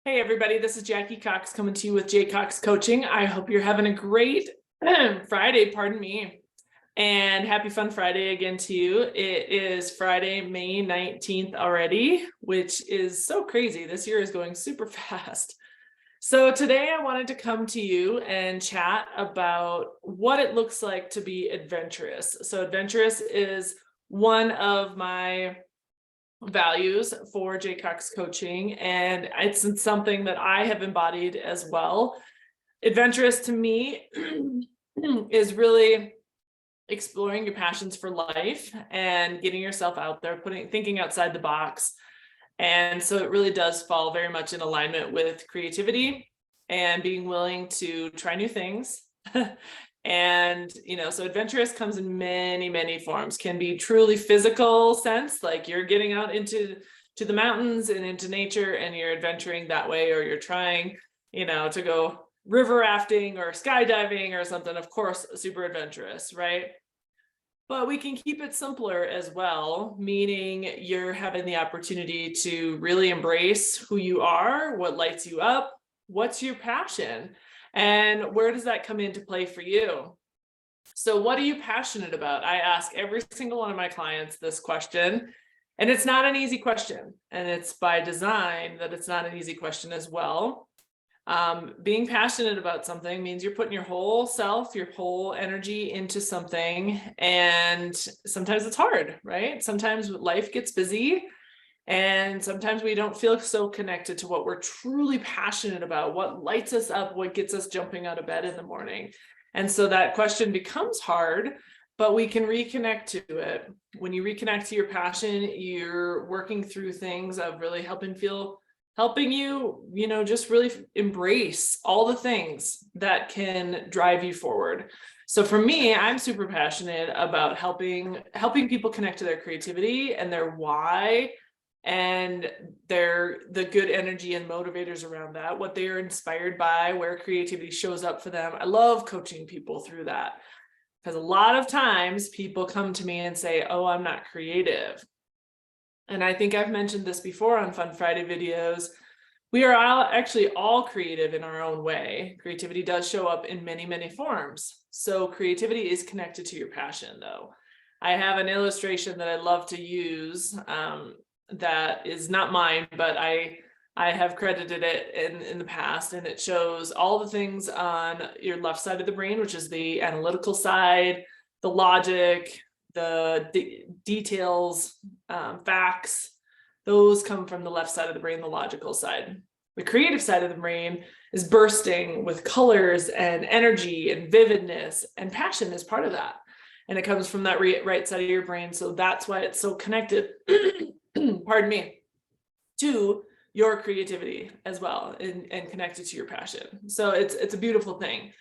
Hey everybody, this is Jacki Cox coming to you with J Cox Coaching. I hope you're having a great Friday, pardon me, and happy Fun Friday again to you. It is Friday, May 19th already, which is so crazy. This year is going super fast. So today I wanted to come to you and chat about what it looks like to be adventurous. So adventurous is one of my values for J Cox Coaching, and it's something that I have embodied as well. Adventurous to me is really exploring your passions for life and getting yourself out there, thinking outside the box. And so it really does fall very much in alignment with creativity and being willing to try new things. And, so adventurous comes in many, many forms. Can be truly physical sense, like you're getting out into the mountains and into nature and you're adventuring that way, or you're trying, to go river rafting or skydiving or something. Of course, super adventurous, right? But we can keep it simpler as well, meaning you're having the opportunity to really embrace who you are, what lights you up, what's your passion, and where does that come into play for you? So what are you passionate about? I ask every single one of my clients this question, and it's not an easy question, and it's by design that it's not an easy question as well. Being passionate about something means you're putting your whole self, your whole energy into something, and sometimes it's hard, right? Sometimes life gets busy, and sometimes we don't feel so connected to what we're truly passionate about, what lights us up, what gets us jumping out of bed in the morning. And so that question becomes hard, but we can reconnect to it. When you reconnect to your passion, you're working through things of really helping you, just really embrace all the things that can drive you forward. So for me, I'm super passionate about helping people connect to their creativity and their why, and the good energy and motivators around that, what they are inspired by, where creativity shows up for them. I love coaching people through that, because a lot of times people come to me and say, oh, I'm not creative. And I think I've mentioned this before on Fun Friday videos. We are actually all creative in our own way. Creativity does show up in many, many forms. So creativity is connected to your passion, though. I have an illustration that I love to use that is not mine, but I have credited it in the past, and it shows all the things on your left side of the brain, which is the analytical side, the logic, the details, facts. Those come from the left side of the brain, the logical side. The creative side of the brain is bursting with colors and energy and vividness, and passion is part of that. And it comes from that right side of your brain. So that's why it's so connected, pardon me, to your creativity as well, and connected to your passion. So it's a beautiful thing.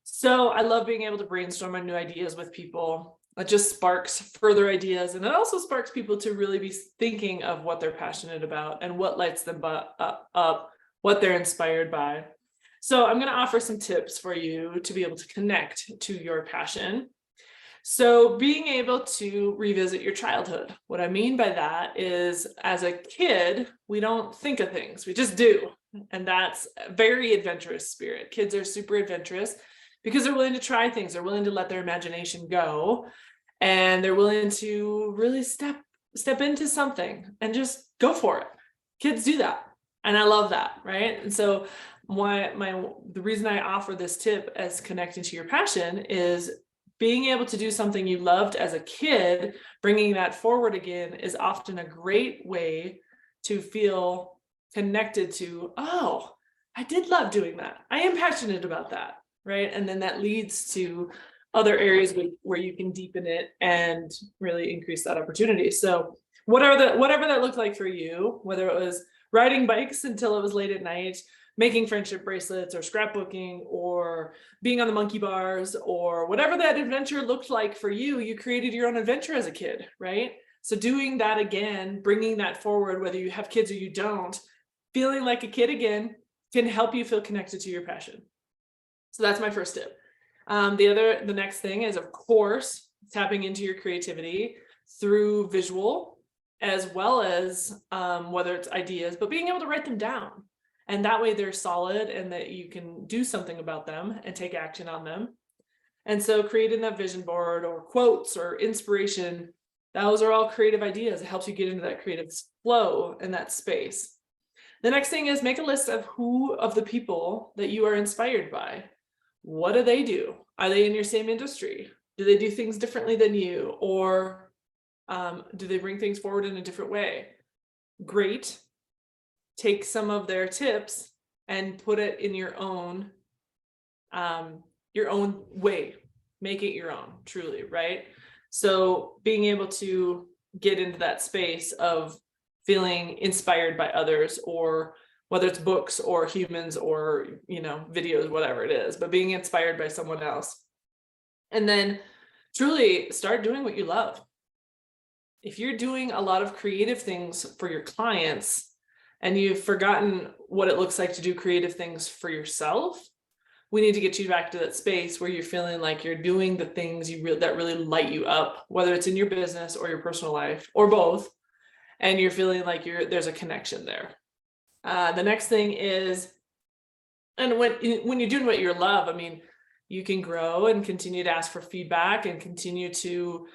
So I love being able to brainstorm on new ideas with people. It just sparks further ideas, and it also sparks people to really be thinking of what they're passionate about and what lights them up, what they're inspired by. So I'm going to offer some tips for you to be able to connect to your passion. So being able to revisit your childhood. What I mean by that is, as a kid, we don't think of things, we just do. And that's a very adventurous spirit. Kids are super adventurous because they're willing to try things, they're willing to let their imagination go, and they're willing to really step into something and just go for it. Kids do that. And I love that, right? And so the reason I offer this tip as connecting to your passion is being able to do something you loved as a kid, bringing that forward again is often a great way to feel connected to, oh, I did love doing that. I am passionate about that, right? And then that leads to other areas where you can deepen it and really increase that opportunity. So whatever that looked like for you, whether it was riding bikes until it was late at night, making friendship bracelets, or scrapbooking, or being on the monkey bars, or whatever that adventure looked like for you, you created your own adventure as a kid, right? So doing that again, bringing that forward, whether you have kids or you don't, feeling like a kid again can help you feel connected to your passion. So that's my first tip. The next thing is, of course, tapping into your creativity through visual, as well as whether it's ideas, but being able to write them down And that way they're solid and that you can do something about them and take action on them. And so creating that vision board or quotes or inspiration, those are all creative ideas. It helps you get into that creative flow and that space. The next thing is make a list of who of the people that you are inspired by. What do they do? Are they in your same industry? Do they do things differently than you? Or do they bring things forward in a different way? Great. Take some of their tips and put it in your own way. Make it your own, truly, right? So being able to get into that space of feeling inspired by others, or whether it's books or humans or, videos, whatever it is, but being inspired by someone else. And then truly start doing what you love. If you're doing a lot of creative things for your clients and you've forgotten what it looks like to do creative things for yourself, we need to get you back to that space where you're feeling like you're doing the things that really light you up, whether it's in your business or your personal life or both, and you're feeling like there's a connection there. The next thing is, and when you're doing what you love, you can grow and continue to ask for feedback and continue to,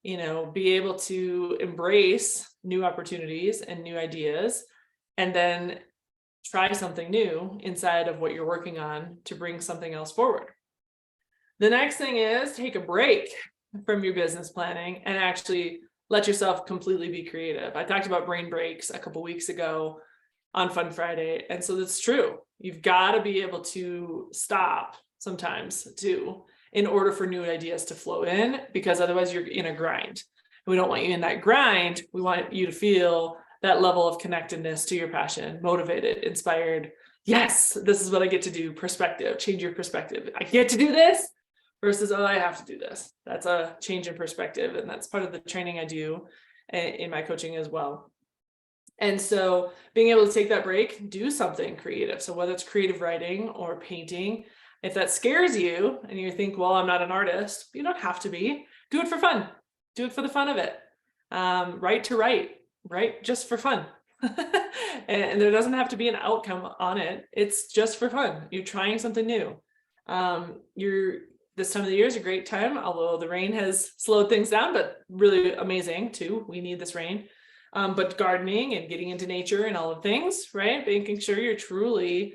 be able to embrace new opportunities and new ideas, and then try something new inside of what you're working on to bring something else forward. The next thing is take a break from your business planning and actually let yourself completely be creative. I talked about brain breaks a couple weeks ago on Fun Friday. And so that's true. You've got to be able to stop sometimes too, in order for new ideas to flow in, because otherwise you're in a grind. We don't want you in that grind. We want you to feel that level of connectedness to your passion, motivated, inspired. Yes, this is what I get to do. Perspective, change your perspective. I get to do this versus, oh, I have to do this. That's a change in perspective. And that's part of the training I do in my coaching as well. And so being able to take that break, do something creative. So whether it's creative writing or painting, if that scares you and you think, well, I'm not an artist, you don't have to be. Do it for fun. Do it for the fun of it. Write to write. Right? Just for fun. And there doesn't have to be an outcome on it. It's just for fun. You're trying something new. This time of the year is a great time, although the rain has slowed things down, but really amazing too. We need this rain. But gardening and getting into nature and all of things, right? Making sure you're truly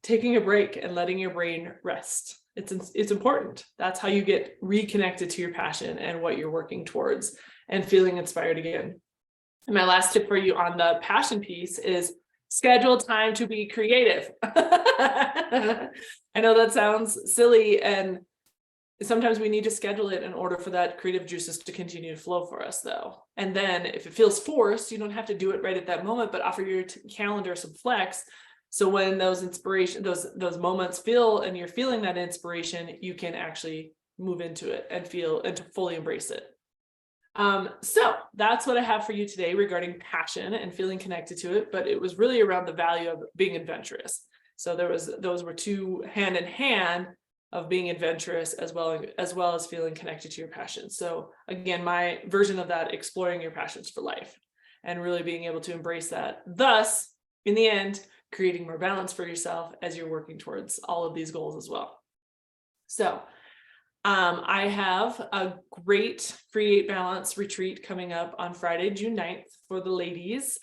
taking a break and letting your brain rest. It's important. That's how you get reconnected to your passion and what you're working towards and feeling inspired again. And my last tip for you on the passion piece is schedule time to be creative. I know that sounds silly, and sometimes we need to schedule it in order for that creative juices to continue to flow for us though. And then if it feels forced, you don't have to do it right at that moment, but offer your calendar some flex. So when those those moments feel and you're feeling that inspiration, you can actually move into it and feel and to fully embrace it. So that's what I have for you today regarding passion and feeling connected to it, but it was really around the value of being adventurous. So those were two hand in hand of being adventurous as well as feeling connected to your passion. So again, my version of that, exploring your passions for life and really being able to embrace that. Thus, in the end, creating more balance for yourself as you're working towards all of these goals as well. So I have a great Create Balance retreat coming up on Friday, June 9th for the ladies.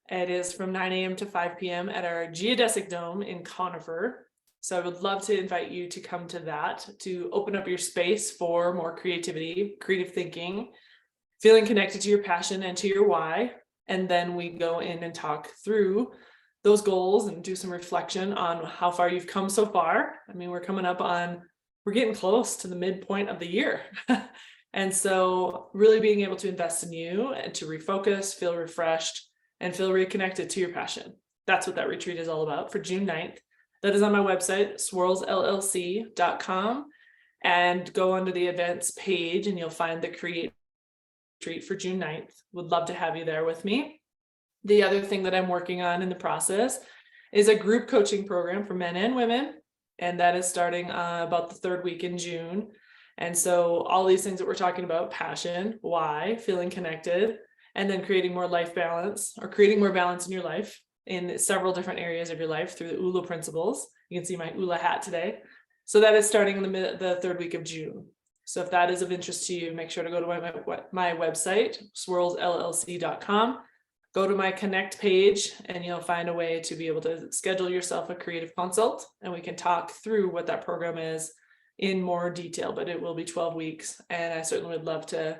It is from 9 a.m. to 5 p.m. at our Geodesic Dome in Conifer. So I would love to invite you to come to that, to open up your space for more creativity, creative thinking, feeling connected to your passion and to your why. And then we go in and talk through those goals and do some reflection on how far you've come so far. We're getting close to the midpoint of the year. And so really being able to invest in you and to refocus, feel refreshed, and feel reconnected to your passion. That's what that retreat is all about for June 9th. That is on my website, swirlsllc.com, and go under the events page and you'll find the Create retreat for June 9th. Would love to have you there with me. The other thing that I'm working on in the process is a group coaching program for men and women. And that is starting about the third week in June. And so all these things that we're talking about, passion, why, feeling connected, and then creating more life balance or creating more balance in your life in several different areas of your life through the ULA principles. You can see my ULA hat today. So that is starting in the third week of June. So if that is of interest to you, make sure to go to my website, swirlsllc.com. Go to my connect page and you'll find a way to be able to schedule yourself a creative consult, and we can talk through what that program is in more detail, but it will be 12 weeks. And I certainly would love to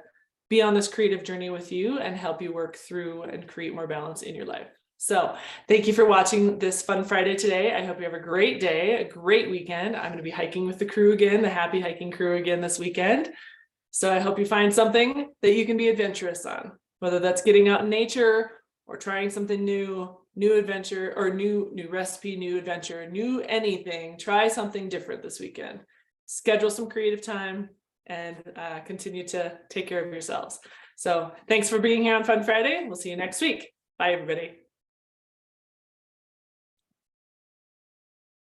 be on this creative journey with you and help you work through and create more balance in your life. So thank you for watching this fun Friday today. I hope you have a great day, a great weekend. I'm going to be hiking with the crew again, the happy hiking crew again this weekend. So I hope you find something that you can be adventurous on, whether that's getting out in nature or trying something new adventure, or new recipe, new adventure, new anything. Try something different this weekend. Schedule some creative time and continue to take care of yourselves. So thanks for being here on Fun Friday. We'll see you next week. Bye, everybody.